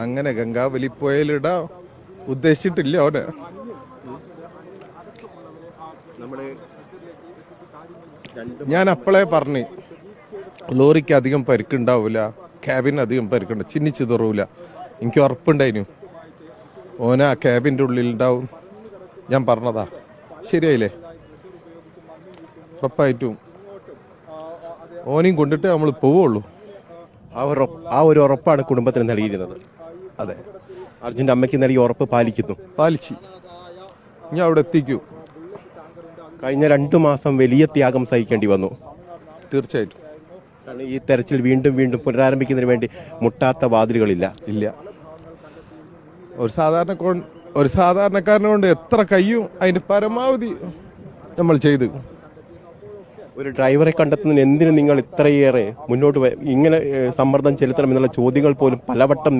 അങ്ങനെ ഗംഗാവലിപ്പുഴയിലിടാൻ ഉദ്ദേശിച്ചിട്ടില്ല അവനെ. ഞാൻ അപ്പോഴേ പറഞ്ഞു ലോറിക്ക് അധികം പരിക്കുണ്ടാവില്ല, ക്യാബിന് അധികം പരിക്കുണ്ട്, ചിന്നിച്ചിതറൂല. എനിക്ക് ഉറപ്പുണ്ടായിരുന്നു ഓന ആ ക്യാബിൻ്റെ ഉള്ളിലുണ്ടാവും. ഞാൻ പറഞ്ഞതാ, ശരിയായില്ലേ? ഉറപ്പായിട്ടും ഓനെയും കൊണ്ടിട്ട് നമ്മൾ പോവുള്ളൂ. ആ ഒരു ഉറപ്പാണ് കുടുംബത്തിന് നൽകിയിരുന്നത്. അതെ, അർജുൻ്റെ അമ്മയ്ക്ക് നൽകിയ ഉറപ്പ് പാലിച്ച് ഞാൻ അവിടെ എത്തിക്കൂ. കഴിഞ്ഞ 2 മാസം വലിയ ത്യാഗം സഹിക്കേണ്ടി വന്നു. തീർച്ചയായിട്ടും. കാരണം ഈ തെരച്ചിൽ വീണ്ടും വീണ്ടും പുനരാരംഭിക്കുന്നതിന് വേണ്ടി മുട്ടാത്ത വാതിലുകളില്ല. ഒരു സാധാരണക്കാരനെ കൊണ്ട് എത്ര കഴിയും അതിന്റെ പരമാവധി നമ്മൾ ചെയ്തു. ഒരു ഡ്രൈവറെ കണ്ടെത്തുന്നതിന് എന്തിനു നിങ്ങൾ ഇത്രയേറെ മുന്നോട്ട് ഇങ്ങനെ സമ്മർദ്ദം ചെലുത്തണം എന്നുള്ള ചോദ്യങ്ങൾ പോലും പലവട്ടം